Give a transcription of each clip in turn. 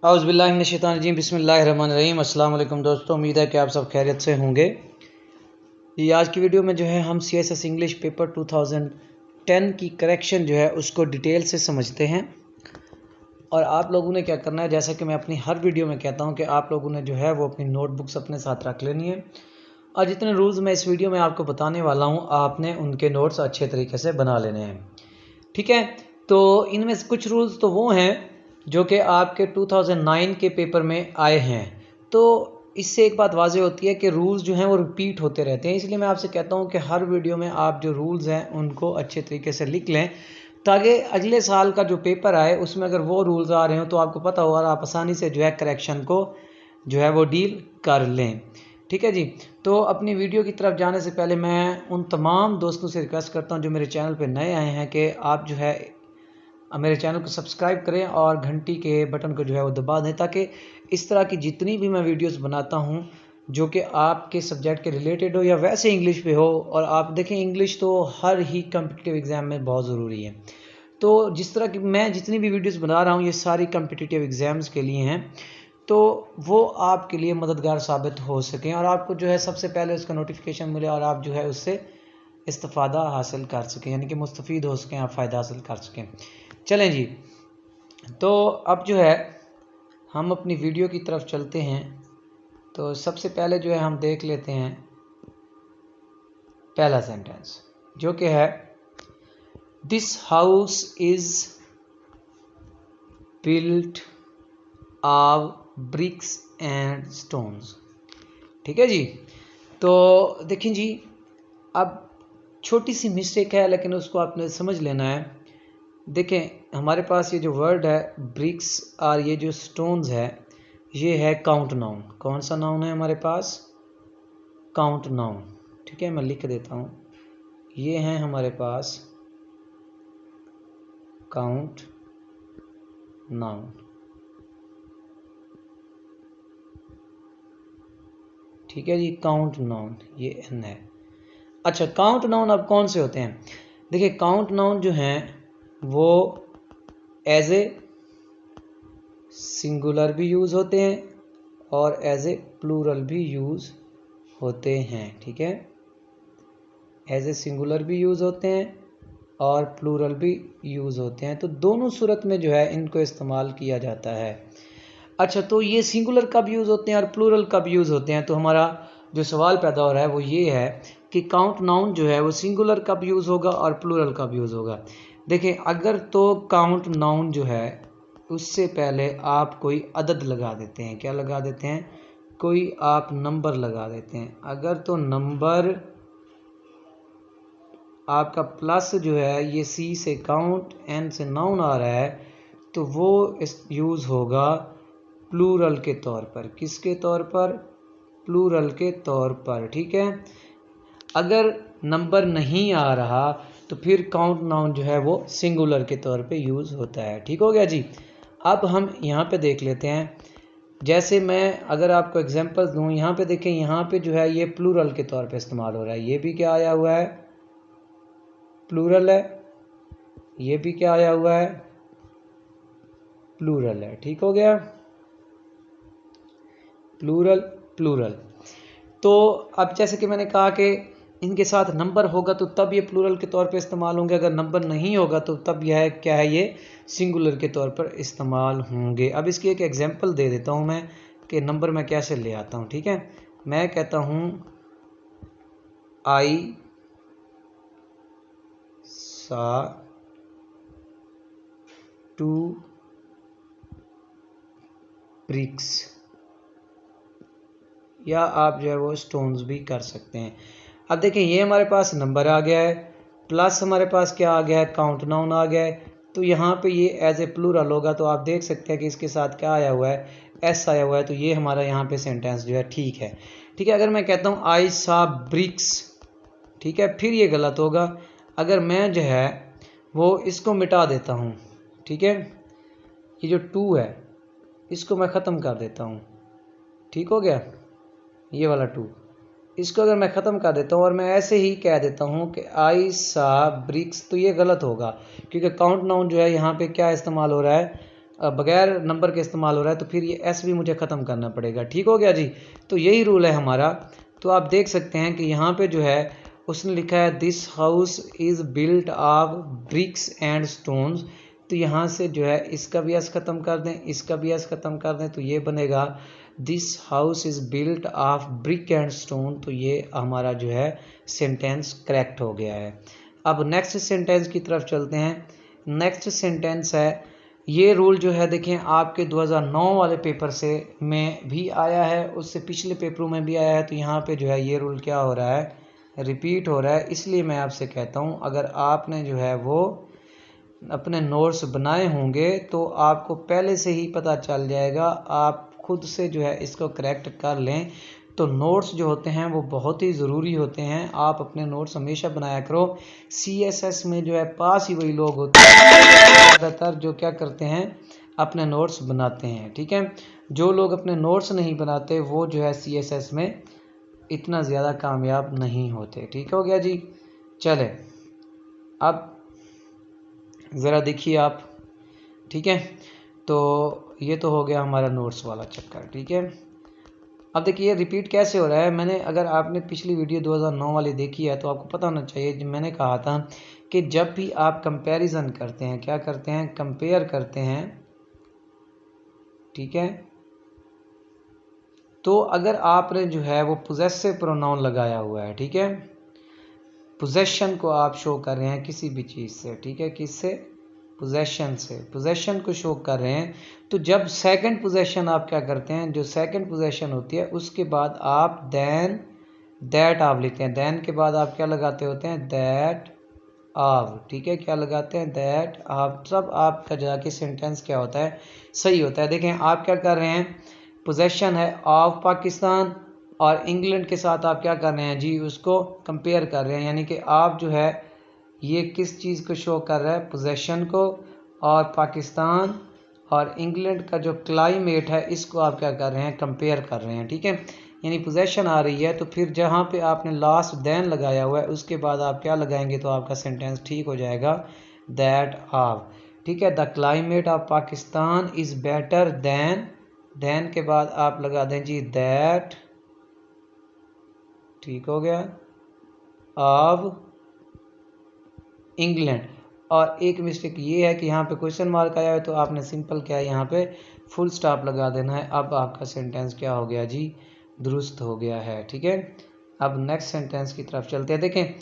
औज़ुबिल्लाहिमिनश्शैतानिर्रजीम बिस्मिल्लाहिर्रहमानिर्रहीम। अस्सलाम वालेकुम दोस्तों, उम्मीद है कि आप सब खैरियत से होंगे। ये आज की वीडियो में जो है हम CSS इंग्लिश पेपर 2010 की करेक्शन जो है उसको डिटेल से समझते हैं। और आप लोगों ने क्या करना है, जैसा कि मैं अपनी हर वीडियो में कहता हूं कि आप लोगों ने जो है वो अपनी नोटबुक्स अपने साथ रख लेनी है और जितने रूल्स मैं इस वीडियो में आपको बताने वाला हूँ आपने उनके नोट्स अच्छे तरीके से बना लेने हैं। ठीक है, तो इनमें से कुछ रूल्स तो वो हैं जो कि आपके 2009 के पेपर में आए हैं। तो इससे एक बात वाज़ेह होती है कि रूल्स जो हैं वो रिपीट होते रहते हैं, इसलिए मैं आपसे कहता हूं कि हर वीडियो में आप जो रूल्स हैं उनको अच्छे तरीके से लिख लें ताकि अगले साल का जो पेपर आए उसमें अगर वो रूल्स आ रहे हो तो आपको पता हो और आप आसानी से जो है करेक्शन को जो है वो डील कर लें। ठीक है जी, तो अपनी वीडियो की तरफ जाने से पहले मैं उन तमाम दोस्तों से रिक्वेस्ट करता हूं जो मेरे चैनल पर नए आए हैं कि आप जो है मेरे चैनल को सब्सक्राइब करें और घंटी के बटन को जो है वो दबा दें ताकि इस तरह की जितनी भी मैं वीडियोस बनाता हूं जो कि आपके सब्जेक्ट के रिलेटेड हो या वैसे इंग्लिश पे हो, और आप देखें इंग्लिश तो हर ही कम्पिटिटिव एग्ज़ाम में बहुत ज़रूरी है। तो जिस तरह की मैं जितनी भी वीडियोस बना रहा हूं ये सारी कम्पिटिटिव एग्ज़ाम्स के लिए हैं, तो वो आपके लिए मददगार साबित हो सकें और आपको जो है सबसे पहले उसका नोटिफिकेशन मिले और आप जो है उससे इस्तिफ़ादा हासिल कर सकें, यानी कि मुस्तफ़ीद हो सकें, आप फ़ायदा हासिल कर सकें। चलें जी, तो अब जो है हम अपनी वीडियो की तरफ चलते हैं। तो सबसे पहले जो है हम देख लेते हैं पहला सेंटेंस जो कि है this house is built of BRICS and stones. ठीक है जी, तो देखें जी, अब छोटी सी मिस्टेक है लेकिन उसको आपने समझ लेना है। देखें हमारे पास ये जो वर्ड है ब्रिक्स और ये जो स्टोन्स है ये है काउंट नाउन। कौन सा नाउन है हमारे पास? Count noun. ठीक है, मैं लिख देता हूँ, ये हैं हमारे पास काउंट नाउन। ठीक है जी, काउंट नाउन ये एन है। अच्छा, काउंट नाउन अब कौन से होते हैं? देखिए काउंट नाउन जो हैं वो एज ए सिंगुलर भी यूज़ होते हैं और एज ए प्लूरल भी यूज़ होते हैं। ठीक है, एज ए सिंगुलर भी यूज़ होते हैं और प्लूरल भी यूज़ होते हैं, तो दोनों सूरत में जो है इनको इस्तेमाल किया जाता है। अच्छा, तो ये सिंगुलर कब यूज़ होते हैं और प्लूरल कब यूज़ होते हैं? तो हमारा जो सवाल पैदा हो रहा है वो ये है कि काउंट नाउन जो है वो सिंगुलर कब यूज़ होगा और प्लूरल कब यूज़ होगा। देखें, अगर तो काउंट नाउन जो है उससे पहले आप कोई अदद लगा देते हैं। क्या लगा देते हैं? कोई आप नंबर लगा देते हैं। अगर तो नंबर आपका प्लस जो है ये सी से काउंट, एन से नाउन आ रहा है, तो वो इस यूज़ होगा प्लूरल के तौर पर। किसके तौर पर? प्लूरल के तौर पर। ठीक है, अगर नंबर नहीं आ रहा तो फिर काउंट नाउन जो है वो सिंगुलर के तौर पे यूज़ होता है। ठीक हो गया जी। अब हम यहाँ पे देख लेते हैं, जैसे मैं अगर आपको एग्जांपल्स दूँ, यहाँ पे देखें, यहाँ पे जो है ये प्लूरल के तौर पे इस्तेमाल हो रहा है। ये भी क्या आया हुआ है? प्लूरल है। ये भी क्या आया हुआ है? प्लूरल है। ठीक हो गया, प्लूरल प्लूरल। तो अब जैसे कि मैंने कहा कि इनके साथ नंबर होगा तो तब ये प्लूरल के तौर पे इस्तेमाल होंगे, अगर नंबर नहीं होगा तो तब यह क्या है, ये सिंगुलर के तौर पर इस्तेमाल होंगे। अब इसकी एक एग्जांपल दे देता हूँ मैं कि नंबर मैं कैसे ले आता हूँ। ठीक है, मैं कहता हूँ आई सा 2 ब्रिक्स, या आप जो है वो स्टोन्स भी कर सकते हैं। अब देखें ये हमारे पास नंबर आ गया है, प्लस हमारे पास क्या आ गया है? काउंट नाउन आ गया है। तो यहाँ पे ये एज ए प्लूरल होगा, तो आप देख सकते हैं कि इसके साथ क्या आया हुआ है? एस आया हुआ है। तो ये हमारा यहाँ पे सेंटेंस जो है ठीक है। ठीक है, अगर मैं कहता हूँ आई सा ब्रिक्स, ठीक है, फिर ये गलत होगा। अगर मैं जो है वो इसको मिटा देता हूँ, ठीक है, ये जो 2 है इसको मैं ख़त्म कर देता हूँ। ठीक हो गया, ये वाला 2 इसको अगर मैं ख़त्म कर देता हूँ और मैं ऐसे ही कह देता हूँ कि आई सा ब्रिक्स, तो ये गलत होगा क्योंकि काउंट नाउन जो है यहाँ पे क्या इस्तेमाल हो रहा है? बगैर नंबर के इस्तेमाल हो रहा है तो फिर ये एस भी मुझे ख़त्म करना पड़ेगा। ठीक हो गया जी। तो यही रूल है हमारा। तो आप देख सकते हैं कि यहाँ पे जो है उसने लिखा है this house is built of BRICS and stones. तो यहाँ से जो है इसका भी एस ख़त्म कर दें, इसका भी एस ख़त्म कर दें, तो ये बनेगा this house is built of brick and stone. तो ये हमारा जो है सेंटेंस करेक्ट हो गया है। अब नेक्स्ट सेंटेंस की तरफ चलते हैं। नेक्स्ट सेंटेंस है, ये रूल जो है देखें आपके 2009 वाले पेपर से में भी आया है, उससे पिछले पेपरों में भी आया है। तो यहाँ पे जो है ये रूल क्या हो रहा है, रिपीट हो रहा है। इसलिए मैं आपसे कहता हूँ अगर आपने जो है वो अपने नोट्स बनाए होंगे तो आपको पहले से ही पता चल जाएगा, आप खुद से जो है इसको करेक्ट कर लें। तो नोट्स जो होते हैं वो बहुत ही ज़रूरी होते हैं, आप अपने नोट्स हमेशा बनाया करो। CSS में जो है पास ही वही लोग होते हैं ज़्यादातर जो क्या करते हैं अपने नोट्स बनाते हैं। ठीक है, जो लोग अपने नोट्स नहीं बनाते वो जो है CSS में इतना ज़्यादा कामयाब नहीं होते। ठीक हो गया जी। चले अब ज़रा देखिए आप। ठीक है, तो ये तो हो गया हमारा नोट्स वाला चक्कर। ठीक है, अब देखिए रिपीट कैसे हो रहा है। मैंने अगर आपने पिछली वीडियो 2009 वाली देखी है तो आपको पता होना चाहिए, जब मैंने कहा था कि जब भी आप कंपैरिजन करते हैं, क्या करते हैं, कंपेयर करते हैं। ठीक है, तो अगर आपने जो है वो पोजेसिव प्रोनाउन लगाया हुआ है, ठीक है, पोजेशन को आप शो कर रहे हैं किसी भी चीज़ से, ठीक है, किससे, पोजेशन से, पोजेशन को शो कर रहे हैं। तो जब सेकंड पोजेशन आप क्या करते हैं, जो सेकंड पोजेशन होती है उसके बाद आप देन दैट ऑफ लिखते हैं। देन के बाद आप क्या लगाते होते हैं, दैट ऑफ। ठीक है, क्या लगाते हैं, दैट ऑफ। तब आपका जाके सेंटेंस क्या होता है, सही होता है। देखें आप क्या कर रहे हैं, पोजेशन है ऑफ पाकिस्तान और इंग्लैंड के साथ आप क्या कर रहे हैं जी, उसको कंपेयर कर रहे हैं। यानी कि आप जो है ये किस चीज़ को शो कर रहा है, पोजेशन को, और पाकिस्तान और इंग्लैंड का जो क्लाइमेट है इसको आप क्या कर रहे हैं, कंपेयर कर रहे हैं। ठीक है, यानी पोजेशन आ रही है तो फिर जहाँ पे आपने लास्ट देन लगाया हुआ है उसके बाद आप क्या लगाएंगे तो आपका सेंटेंस ठीक हो जाएगा, दैट ऑफ। ठीक है, the climate of Pakistan is better than के बाद आप लगा दें जी दैट, ठीक हो गया, ऑफ इंग्लैंड। और एक मिस्टेक ये है कि यहाँ पे क्वेश्चन मार्क आया है तो आपने सिंपल क्या है यहाँ पे फुल स्टॉप लगा देना है। अब आपका सेंटेंस क्या हो गया जी, दुरुस्त हो गया है। ठीक है, अब नेक्स्ट सेंटेंस की तरफ चलते हैं। देखें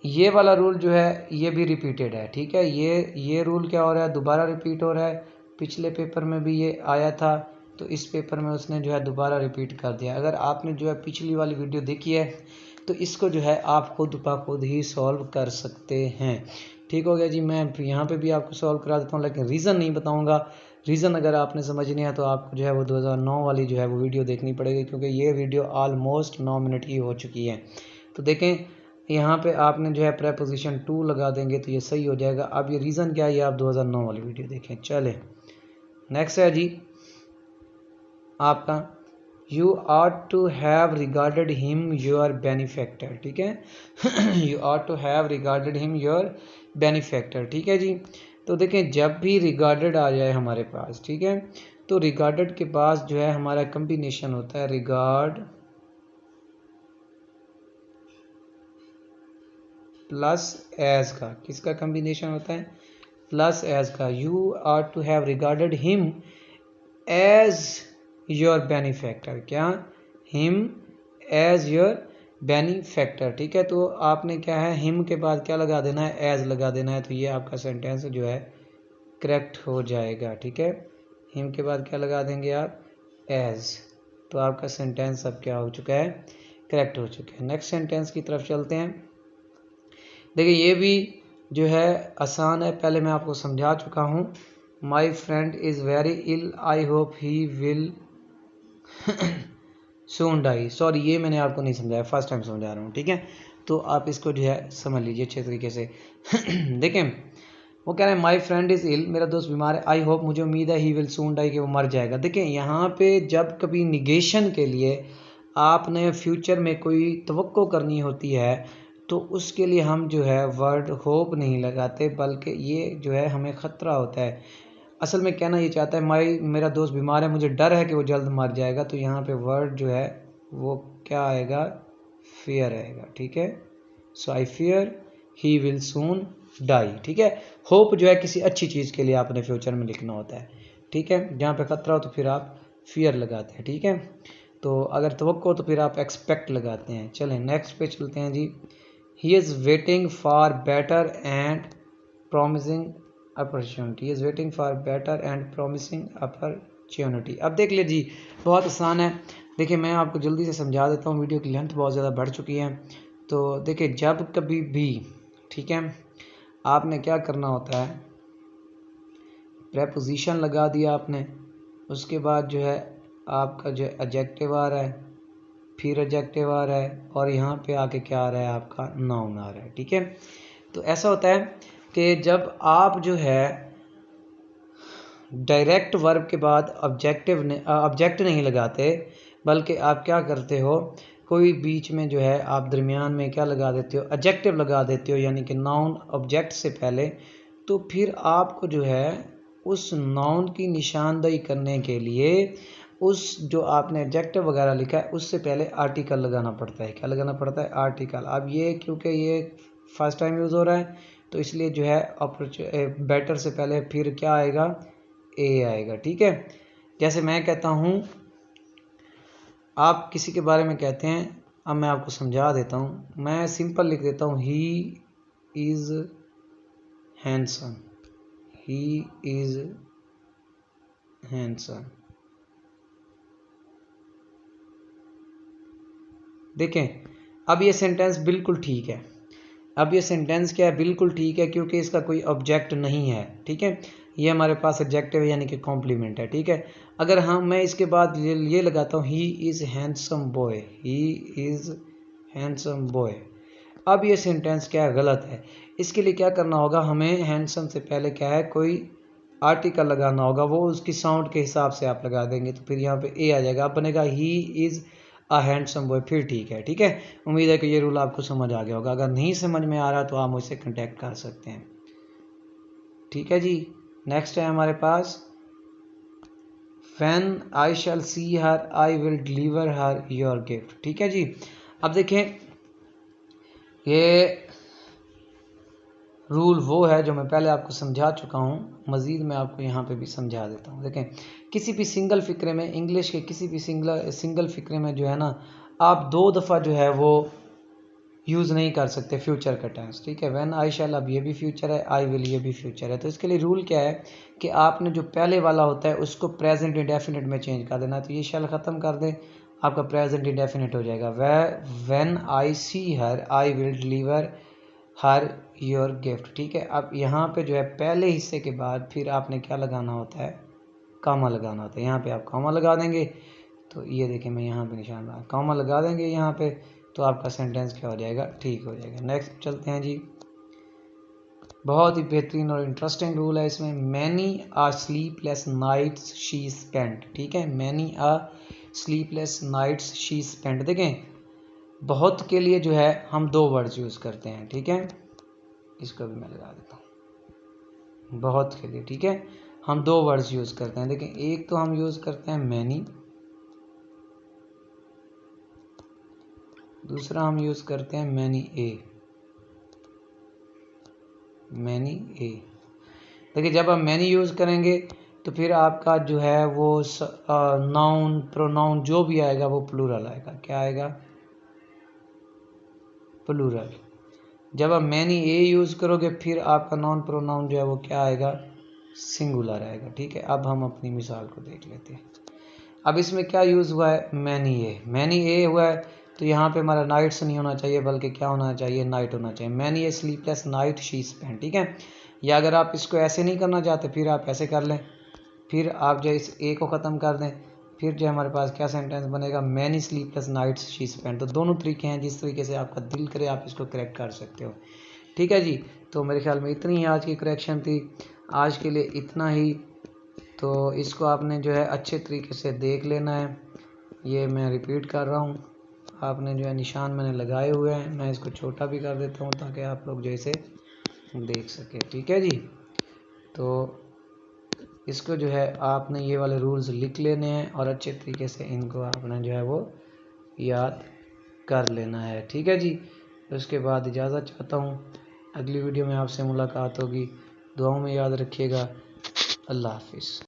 ये वाला रूल जो है ये भी रिपीटेड है। ठीक है, ये रूल क्या हो रहा है, दोबारा रिपीट हो रहा है। पिछले पेपर में भी ये आया था तो इस पेपर में उसने जो है दोबारा रिपीट कर दिया। अगर आपने जो है पिछली वाली वीडियो देखी है तो इसको जो है आप खुद ब खुद ही सॉल्व कर सकते हैं। ठीक हो गया जी, मैं यहाँ पे भी आपको सॉल्व करा देता हूँ लेकिन रीज़न नहीं बताऊँगा। रीज़न अगर आपने समझनी है तो आपको जो है वो 2009 वाली जो है वो वीडियो देखनी पड़ेगी, क्योंकि ये वीडियो ऑलमोस्ट 9 मिनट की हो चुकी है। तो देखें यहाँ पे आपने जो है प्रेपोजिशन टू लगा देंगे तो ये सही हो जाएगा। अब ये रीज़न क्या है ये आप 2009 वाली वीडियो देखें। चले नेक्स्ट है जी आपका, you ought to have regarded him your benefactor. ठीक है you ought to have regarded him your benefactor. ठीक है जी, तो देखें जब भी रिगार्डेड आ जाए हमारे पास, ठीक है, तो रिगार्डेड के पास जो है हमारा कम्बिनेशन होता है रिगार्ड प्लस एज का। किसका कम्बिनेशन होता है, प्लस एज का। You are to have regarded him as your benefactor. क्या, हिम एज योर बेनिफैक्टर। ठीक है, तो आपने क्या है हिम के बाद क्या लगा देना है, एज लगा देना है। तो ये आपका सेंटेंस जो है करेक्ट हो जाएगा। ठीक है, हिम के बाद क्या लगा देंगे आप, एज। तो आपका सेंटेंस अब क्या हो चुका है, करेक्ट हो चुका है। नेक्स्ट सेंटेंस की तरफ चलते हैं। देखिए ये भी जो है आसान है, पहले मैं आपको समझा चुका हूँ। My friend is very ill, I hope he will soon die. Sorry ये मैंने आपको नहीं समझाया, फर्स्ट टाइम समझा रहा हूँ। ठीक है, तो आप इसको जो है समझ लीजिए अच्छे तरीके से देखें वो कह रहे हैं माई फ्रेंड इज़ इल, मेरा दोस्त बीमार है, आई होप मुझे उम्मीद है, ही विल सून डाई कि वो मर जाएगा। देखें यहाँ पे जब कभी निगेशन के लिए आपने फ्यूचर में कोई तवक्को करनी होती है तो उसके लिए हम जो है वर्ड होप नहीं लगाते, बल्कि ये जो है हमें ख़तरा होता है। असल में कहना ये चाहता है मेरा दोस्त बीमार है, मुझे डर है कि वो जल्द मर जाएगा। तो यहाँ पे वर्ड जो है वो क्या आएगा, फियर आएगा। ठीक है, so I fear he will soon die. ठीक है, होप जो है किसी अच्छी चीज़ के लिए आपने फ्यूचर में लिखना होता है। ठीक है, जहाँ पे खतरा हो तो फिर आप फियर लगाते हैं। ठीक है, तो अगर तवक्को हो तो फिर आप एक्सपेक्ट लगाते हैं। चलें नेक्स्ट पे चलते हैं जी। He is waiting for better and promising opportunity, is waiting for better and promising opportunity। अब देख ले जी, बहुत आसान है। देखिए मैं आपको जल्दी से समझा देता हूँ, वीडियो की लेंथ बहुत ज़्यादा बढ़ चुकी है। तो देखिए जब कभी भी, ठीक है, आपने क्या करना होता है, प्रेपोजिशन लगा दिया आपने, उसके बाद जो है आपका जो एडजेक्टिव आ रहा है, फिर एडजेक्टिव आ रहा है, और यहाँ पे आके क्या आ रहा है, आपका नाउन आ रहा है। ठीक है, तो ऐसा होता है कि जब आप जो है डायरेक्ट वर्ब के बाद ऑब्जेक्ट नहीं लगाते, बल्कि आप क्या करते हो, कोई बीच में जो है आप दरमियान में क्या लगा देते हो, एडजेक्टिव लगा देते हो, यानी कि नाउन ऑब्जेक्ट से पहले। तो फिर आपको जो है उस नाउन की निशानदेही करने के लिए उस जो आपने एडजेक्टिव वगैरह लिखा है उससे पहले आर्टिकल लगाना पड़ता है। क्या लगाना पड़ता है, आर्टिकल। अब ये क्योंकि ये फर्स्ट टाइम यूज़ हो रहा है तो इसलिए जो है बेटर से पहले फिर क्या आएगा, ए आएगा। ठीक है, जैसे मैं कहता हूँ, आप किसी के बारे में कहते हैं, अब मैं आपको समझा देता हूँ। मैं सिंपल लिख देता हूँ, he is handsome, he is handsome. देखें अब ये सेंटेंस बिल्कुल ठीक है। अब ये सेंटेंस क्या है, बिल्कुल ठीक है, क्योंकि इसका कोई ऑब्जेक्ट नहीं है। ठीक है, ये हमारे पास एडजेक्टिव यानी कि कॉम्प्लीमेंट है। ठीक है, अगर हम मैं इसके बाद ये लगाता हूँ, he is handsome boy, he is handsome boy. अब ये सेंटेंस क्या है, गलत है। इसके लिए क्या करना होगा, हमें हैंडसम से पहले क्या है, कोई आर्टिकल लगाना होगा, वो उसकी साउंड के हिसाब से आप लगा देंगे, तो फिर यहाँ पे ए आ जाएगा। अब बनेगा he is a handsome boy, फिर ठीक है। ठीक है, उम्मीद है कि ये रूल आपको समझ आ गया होगा। अगर नहीं समझ में आ रहा तो आप मुझसे कांटेक्ट कर सकते हैं। ठीक है जी, नेक्स्ट है हमारे पास, when I shall see her I will deliver her your gift. ठीक है जी, अब देखें ये रूल वो है जो मैं पहले आपको समझा चुका हूँ, मज़ीद मैं आपको यहाँ पे भी समझा देता हूँ। देखें किसी भी सिंगल फ़िक्रे में, इंग्लिश के किसी भी सिंगल फ़िक्रे में जो है ना, आप 2 दफ़ा जो है वो यूज़ नहीं कर सकते फ्यूचर का टेंस। ठीक है, व्हेन आई शैल, अब ये भी फ्यूचर है, आई विल ये भी फ्यूचर है। तो इसके लिए रूल क्या है कि आपने जो पहले वाला होता है उसको प्रेजेंट इंडेफिनिट में चेंज कर देना। तो ये शैल ख़त्म कर दें, आपका प्रेजेंट इंडेफिनिट हो जाएगा। When I see her I will deliver her your gift. ठीक है, अब यहाँ पे जो है पहले हिस्से के बाद फिर आपने क्या लगाना होता है, कामा लगाना होता है। यहाँ पे आप कामा लगा देंगे, तो ये देखिए मैं यहाँ पे निशान लगा, कामा लगा देंगे यहाँ पे, तो आपका सेंटेंस क्या हो जाएगा, ठीक हो जाएगा। नेक्स्ट चलते हैं जी, बहुत ही बेहतरीन और इंटरेस्टिंग रूल है इसमें, many a sleepless nights she spent. ठीक है, many a sleepless nights she spent. देखें बहुत के लिए जो है हम 2 वर्ड्स यूज़ करते हैं। ठीक है, इसको भी मैं लगा देता हूँ, बहुत के लिए। ठीक है, हम 2 वर्ड्स यूज़ करते हैं। देखें एक तो हम यूज़ करते हैं मैनी, दूसरा हम यूज़ करते हैं मैनी ए, मैनी ए। देखिए जब हम मैनी यूज़ करेंगे तो फिर आपका जो है वो नाउन प्रोनाउन जो भी आएगा वो प्लूरल आएगा। क्या आएगा, प्लूरल। जब आप मैनी ए यूज़ करोगे फिर आपका नाउन प्रोनाउन जो है वो क्या आएगा, सिंगुलर आएगा। ठीक है, अब हम अपनी मिसाल को देख लेते हैं। अब इसमें क्या यूज़ हुआ है, मैनी ए, मैनी ए हुआ है, तो यहाँ पे हमारा नाइट्स नहीं होना चाहिए बल्कि क्या होना चाहिए, नाइट होना चाहिए। Many a sleepless night she spent. ठीक है, या अगर आप इसको ऐसे नहीं करना चाहते फिर आप ऐसे कर लें, फिर आप जो इस ए को ख़त्म कर दें, फिर जो हमारे पास क्या सेंटेंस बनेगा, many sleepless nights she spent. तो दोनों तरीके हैं, जिस तरीके से आपका दिल करे आप इसको करेक्ट कर सकते हो। ठीक है जी, तो मेरे ख्याल में इतनी ही आज की करेक्शन थी, आज के लिए इतना ही। तो इसको आपने जो है अच्छे तरीके से देख लेना है। ये मैं रिपीट कर रहा हूँ, आपने जो है निशान मैंने लगाए हुए हैं, मैं इसको छोटा भी कर देता हूँ ताकि आप लोग जैसे देख सकें। ठीक है जी, तो इसको जो है आपने ये वाले रूल्स लिख लेने हैं और अच्छे तरीके से इनको आपने जो है वो याद कर लेना है। ठीक है जी। उसके बाद इजाज़त चाहता हूँ, अगली वीडियो में आपसे मुलाकात होगी। दुआओं में याद रखिएगा। अल्लाह हाफिज़।